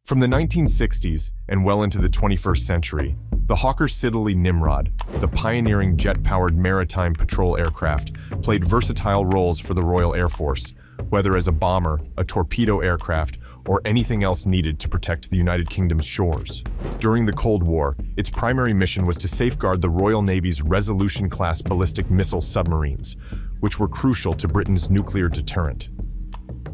From the 1960s and well into the 21st century, the Hawker Siddeley Nimrod, the pioneering jet-powered maritime patrol aircraft, played versatile roles for the Royal Air Force, whether as a bomber, a torpedo aircraft, or anything else needed to protect the United Kingdom's shores. During the Cold War, its primary mission was to safeguard the Royal Navy's Resolution-class ballistic missile submarines, which were crucial to Britain's nuclear deterrent.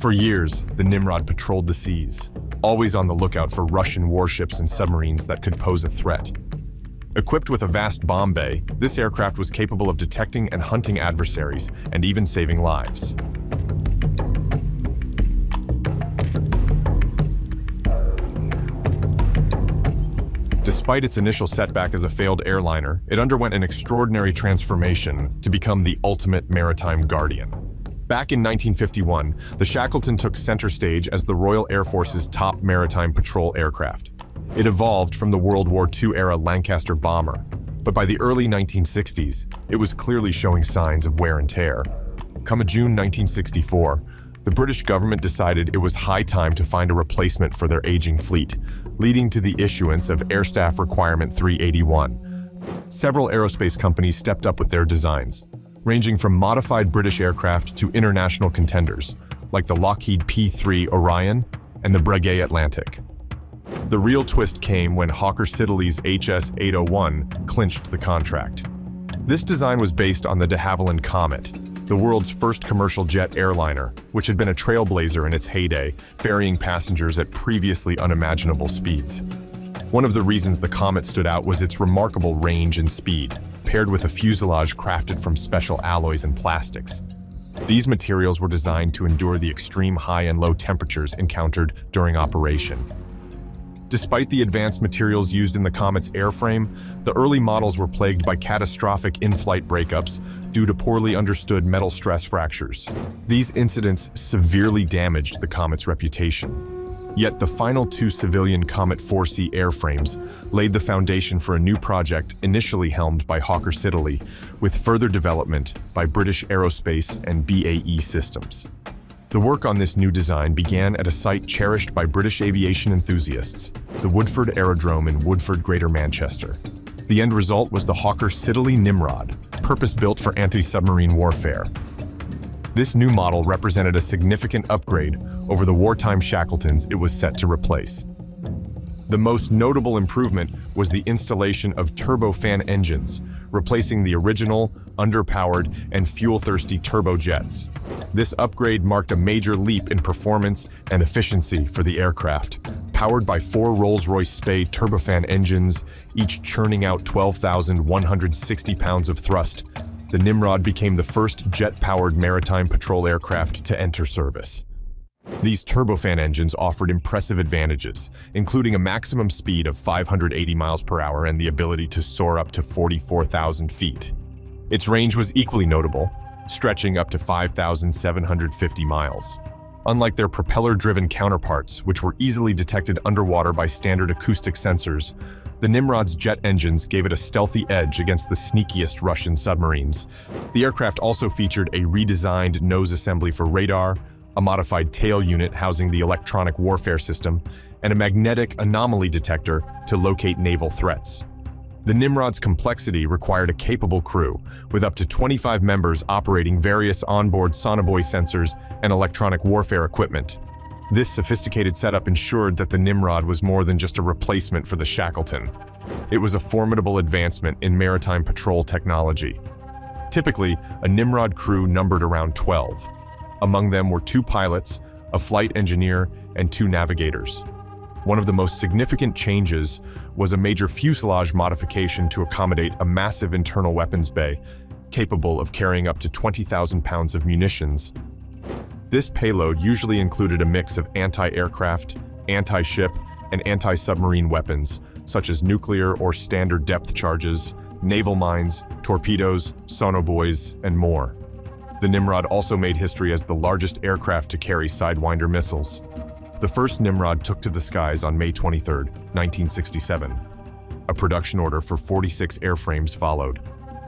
For years, the Nimrod patrolled the seas, always on the lookout for Russian warships and submarines that could pose a threat. Equipped with a vast bomb bay, this aircraft was capable of detecting and hunting adversaries and even saving lives. Despite its initial setback as a failed airliner, it underwent an extraordinary transformation to become the ultimate maritime guardian. Back in 1951, the Shackleton took center stage as the Royal Air Force's top maritime patrol aircraft. It evolved from the World War II-era Lancaster bomber, but by the early 1960s, it was clearly showing signs of wear and tear. Come June 1964, the British government decided it was high time to find a replacement for their aging fleet, leading to the issuance of Air Staff Requirement 381. Several aerospace companies stepped up with their designs, ranging from modified British aircraft to international contenders, like the Lockheed P-3 Orion and the Breguet Atlantic. The real twist came when Hawker Siddeley's HS-801 clinched the contract. This design was based on the de Havilland Comet, the world's first commercial jet airliner, which had been a trailblazer in its heyday, ferrying passengers at previously unimaginable speeds. One of the reasons the Comet stood out was its remarkable range and speed, paired with a fuselage crafted from special alloys and plastics. These materials were designed to endure the extreme high and low temperatures encountered during operation. Despite the advanced materials used in the Comet's airframe, the early models were plagued by catastrophic in-flight breakups due to poorly understood metal stress fractures. These incidents severely damaged the Comet's reputation. Yet the final two civilian Comet 4C airframes laid the foundation for a new project initially helmed by Hawker Siddeley, with further development by British Aerospace and BAE Systems. The work on this new design began at a site cherished by British aviation enthusiasts, the Woodford Aerodrome in Woodford, Greater Manchester. The end result was the Hawker Siddeley Nimrod, purpose-built for anti-submarine warfare. This new model represented a significant upgrade over the wartime Shackletons it was set to replace. The most notable improvement was the installation of turbofan engines, replacing the original, underpowered, and fuel-thirsty turbojets. This upgrade marked a major leap in performance and efficiency for the aircraft. Powered by 4 Rolls-Royce Spey turbofan engines, each churning out 12,160 pounds of thrust, the Nimrod became the first jet-powered maritime patrol aircraft to enter service. These turbofan engines offered impressive advantages, including a maximum speed of 580 miles per hour and the ability to soar up to 44,000 feet. Its range was equally notable, stretching up to 5,750 miles. Unlike their propeller-driven counterparts, which were easily detected underwater by standard acoustic sensors, the Nimrod's jet engines gave it a stealthy edge against the sneakiest Russian submarines. The aircraft also featured a redesigned nose assembly for radar, a modified tail unit housing the electronic warfare system, and a magnetic anomaly detector to locate naval threats. The Nimrod's complexity required a capable crew, with up to 25 members operating various onboard sonobuoy sensors and electronic warfare equipment. This sophisticated setup ensured that the Nimrod was more than just a replacement for the Shackleton. It was a formidable advancement in maritime patrol technology. Typically, a Nimrod crew numbered around 12. Among them were 2 pilots, a flight engineer, and 2 navigators. One of the most significant changes was a major fuselage modification to accommodate a massive internal weapons bay, capable of carrying up to 20,000 pounds of munitions. This payload usually included a mix of anti-aircraft, anti-ship, and anti-submarine weapons, such as nuclear or standard depth charges, naval mines, torpedoes, sonobuoys, and more. The Nimrod also made history as the largest aircraft to carry Sidewinder missiles. The first Nimrod took to the skies on May 23, 1967. A production order for 46 airframes followed.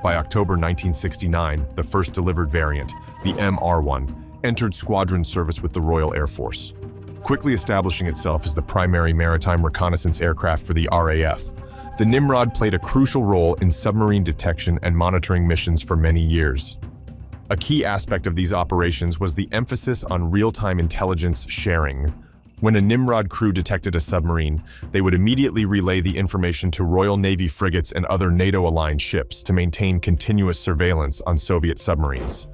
By October 1969, the first delivered variant, the MR-1, entered squadron service with the Royal Air Force. quickly establishing itself as the primary maritime reconnaissance aircraft for the RAF. The Nimrod played a crucial role in submarine detection and monitoring missions for many years. A key aspect of these operations was the emphasis on real-time intelligence sharing. When a Nimrod crew detected a submarine, they would immediately relay the information to Royal Navy frigates and other NATO-aligned ships to maintain continuous surveillance on Soviet submarines.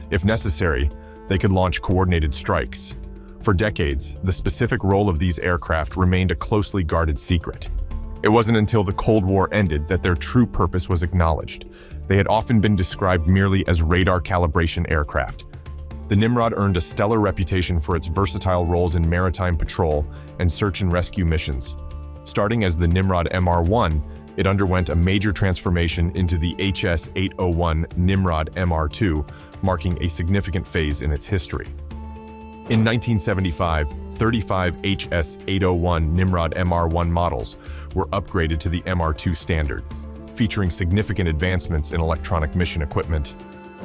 If necessary, they could launch coordinated strikes. For decades, the specific role of these aircraft remained a closely guarded secret. It wasn't until the Cold War ended that their true purpose was acknowledged. They had often been described merely as radar calibration aircraft. The Nimrod earned a stellar reputation for its versatile roles in maritime patrol and search and rescue missions. Starting as the Nimrod MR-1, it underwent a major transformation into the HS-801 Nimrod MR-2, marking a significant phase in its history. In 1975, 35 HS-801 Nimrod MR-1 models were upgraded to the MR-2 standard, featuring significant advancements in electronic mission equipment.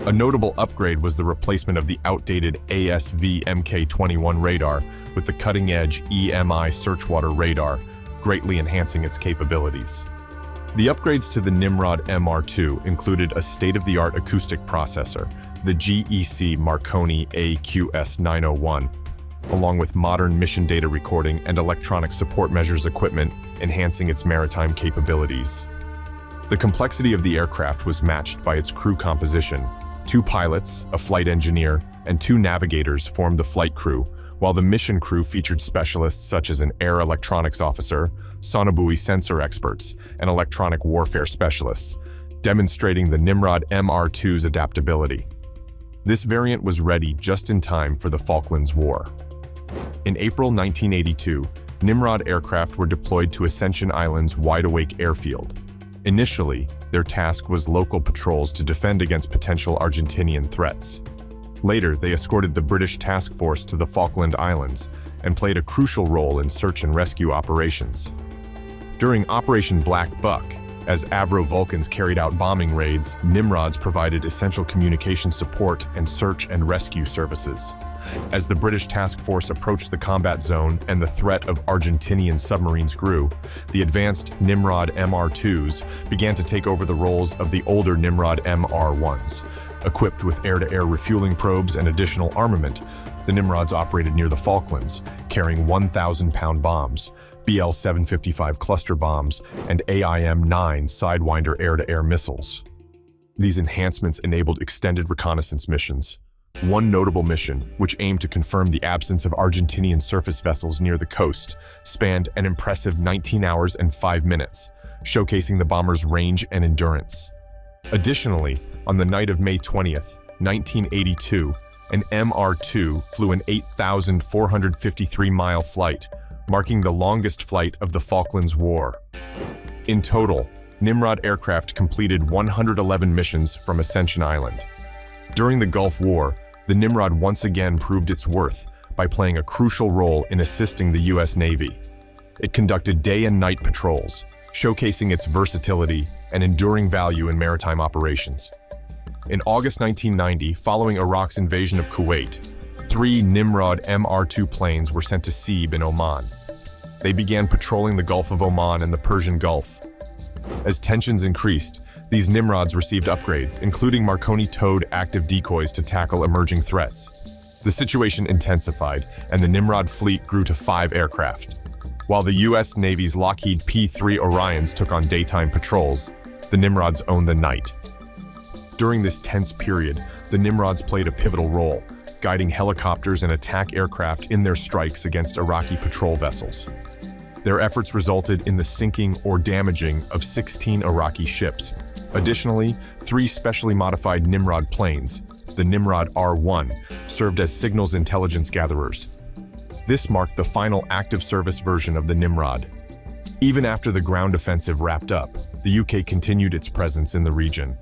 A notable upgrade was the replacement of the outdated ASV Mk21 radar with the cutting-edge EMI searchwater radar, greatly enhancing its capabilities. The upgrades to the Nimrod MR-2 included a state-of-the-art acoustic processor, the GEC Marconi AQS901, along with modern mission data recording and electronic support measures equipment, enhancing its maritime capabilities. The complexity of the aircraft was matched by its crew composition. 2 pilots, a flight engineer, and 2 navigators formed the flight crew, while the mission crew featured specialists such as an air electronics officer, sonobuoy sensor experts, and electronic warfare specialists, demonstrating the Nimrod MR-2's adaptability. This variant was ready just in time for the Falklands War. In April 1982, Nimrod aircraft were deployed to Ascension Island's Wide Awake airfield. Initially, their task was local patrols to defend against potential Argentinian threats. Later, they escorted the British task force to the Falkland Islands and played a crucial role in search and rescue operations. During Operation Black Buck, as Avro Vulcans carried out bombing raids, Nimrods provided essential communication support and search and rescue services. As the British task force approached the combat zone and the threat of Argentinian submarines grew, the advanced Nimrod MR-2s began to take over the roles of the older Nimrod MR-1s. Equipped with air-to-air refueling probes and additional armament, the Nimrods operated near the Falklands, carrying 1,000-pound bombs, BL-755 cluster bombs, and AIM-9 Sidewinder air-to-air missiles. These enhancements enabled extended reconnaissance missions. One notable mission, which aimed to confirm the absence of Argentinian surface vessels near the coast, spanned an impressive 19 hours and 5 minutes, showcasing the bomber's range and endurance. Additionally, on the night of May 20th, 1982, an MR-2 flew an 8,453-mile flight, marking the longest flight of the Falklands War. In total, Nimrod aircraft completed 111 missions from Ascension Island. During the Gulf War, the Nimrod once again proved its worth by playing a crucial role in assisting the U.S. Navy. It conducted day and night patrols, showcasing its versatility and enduring value in maritime operations. In August 1990, following Iraq's invasion of Kuwait, 3 Nimrod MR-2 planes were sent to Seeb in Oman. They began patrolling the Gulf of Oman and the Persian Gulf. As tensions increased, these Nimrods received upgrades, including Marconi towed active decoys to tackle emerging threats. The situation intensified, and the Nimrod fleet grew to 5 aircraft. While the U.S. Navy's Lockheed P-3 Orions took on daytime patrols, the Nimrods owned the night. During this tense period, the Nimrods played a pivotal role, guiding helicopters and attack aircraft in their strikes against Iraqi patrol vessels. Their efforts resulted in the sinking or damaging of 16 Iraqi ships. Additionally, 3 specially modified Nimrod planes, the Nimrod R-1, served as signals intelligence gatherers. This marked the final active service version of the Nimrod. Even after the ground offensive wrapped up, the UK continued its presence in the region.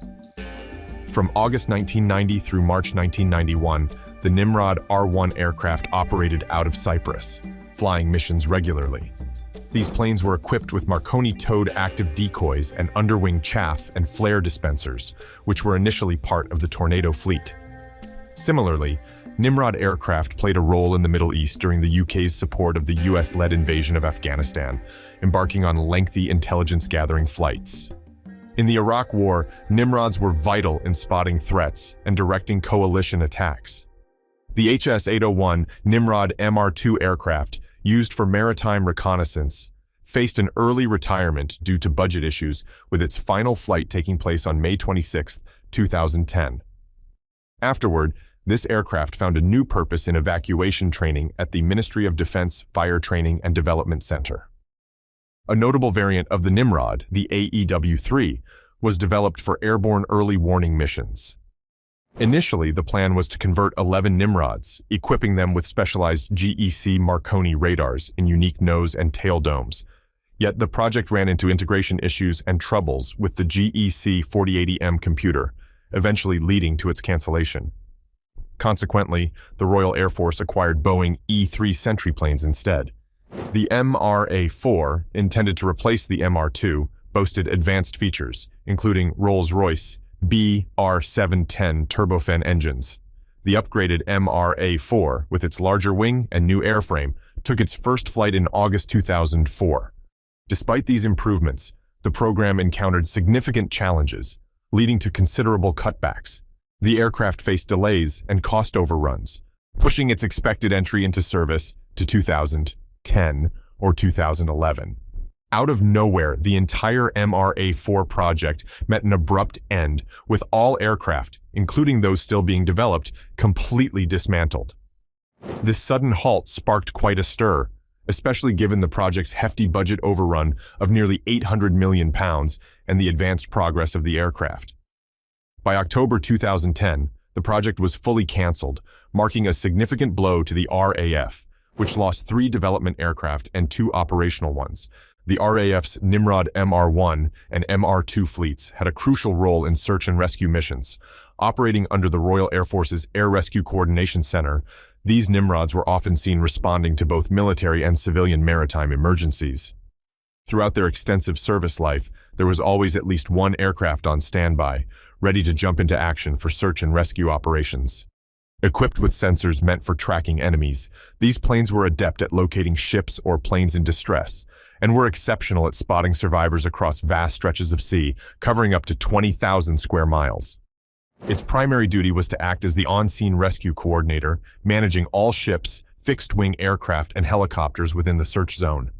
From August 1990 through March 1991, the Nimrod R-1 aircraft operated out of Cyprus, flying missions regularly. These planes were equipped with Marconi-towed active decoys and underwing chaff and flare dispensers, which were initially part of the Tornado fleet. Similarly, Nimrod aircraft played a role in the Middle East during the UK's support of the US-led invasion of Afghanistan, embarking on lengthy intelligence-gathering flights. In the Iraq War, Nimrods were vital in spotting threats and directing coalition attacks. The HS-801 Nimrod MR2 aircraft, used for maritime reconnaissance, faced an early retirement due to budget issues, with its final flight taking place on May 26, 2010. Afterward, this aircraft found a new purpose in evacuation training at the Ministry of Defense Fire Training and Development Center. A notable variant of the Nimrod, the AEW-3, was developed for airborne early warning missions. Initially, the plan was to convert 11 Nimrods, equipping them with specialized GEC Marconi radars in unique nose and tail domes. Yet the project ran into integration issues and troubles with the GEC 4080M computer, eventually leading to its cancellation. Consequently, the Royal Air Force acquired Boeing E-3 Sentry planes instead. The MRA-4, intended to replace the MR-2, boasted advanced features, including Rolls-Royce BR-710 turbofan engines. The upgraded MRA-4, with its larger wing and new airframe, took its first flight in August 2004. Despite these improvements, the program encountered significant challenges, leading to considerable cutbacks. The aircraft faced delays and cost overruns, pushing its expected entry into service to 2010 or 2011. Out of nowhere, the entire MRA-4 project met an abrupt end, with all aircraft, including those still being developed, completely dismantled. This sudden halt sparked quite a stir, especially given the project's hefty budget overrun of nearly £800 million and the advanced progress of the aircraft. By October 2010, the project was fully cancelled, marking a significant blow to the RAF, which lost 3 development aircraft and 2 operational ones. The RAF's Nimrod MR-1 and MR-2 fleets had a crucial role in search and rescue missions. Operating under the Royal Air Force's Air Rescue Coordination Center, these Nimrods were often seen responding to both military and civilian maritime emergencies. Throughout their extensive service life, there was always at least one aircraft on standby, ready to jump into action for search and rescue operations. Equipped with sensors meant for tracking enemies, these planes were adept at locating ships or planes in distress, and were exceptional at spotting survivors across vast stretches of sea, covering up to 20,000 square miles. Its primary duty was to act as the on-scene rescue coordinator, managing all ships, fixed-wing aircraft, and helicopters within the search zone.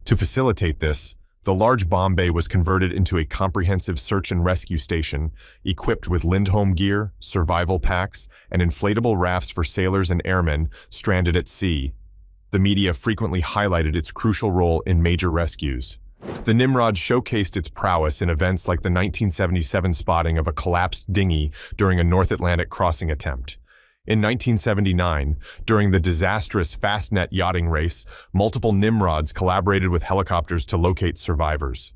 To facilitate this, the large bomb bay was converted into a comprehensive search and rescue station, equipped with Lindholm gear, survival packs, and inflatable rafts for sailors and airmen stranded at sea. The media frequently highlighted its crucial role in major rescues. The Nimrod showcased its prowess in events like the 1977 spotting of a collapsed dinghy during a North Atlantic crossing attempt. In 1979, during the disastrous Fastnet yachting race, multiple Nimrods collaborated with helicopters to locate survivors.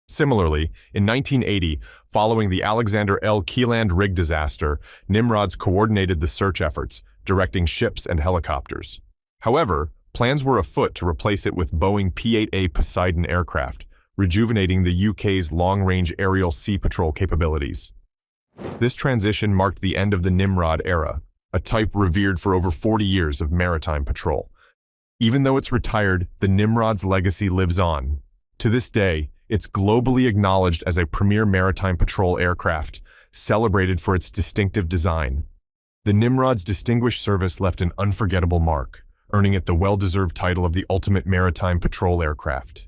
Similarly, in 1980, following the Alexander L. Keeland rig disaster, Nimrods coordinated the search efforts, directing ships and helicopters. However, plans were afoot to replace it with Boeing P-8A Poseidon aircraft, rejuvenating the UK's long-range aerial sea patrol capabilities. This transition marked the end of the Nimrod era, a type revered for over 40 years of maritime patrol. Even though it's retired, the Nimrod's legacy lives on. To this day, it's globally acknowledged as a premier maritime patrol aircraft, celebrated for its distinctive design. The Nimrod's distinguished service left an unforgettable mark, earning it the well-deserved title of the ultimate maritime patrol aircraft.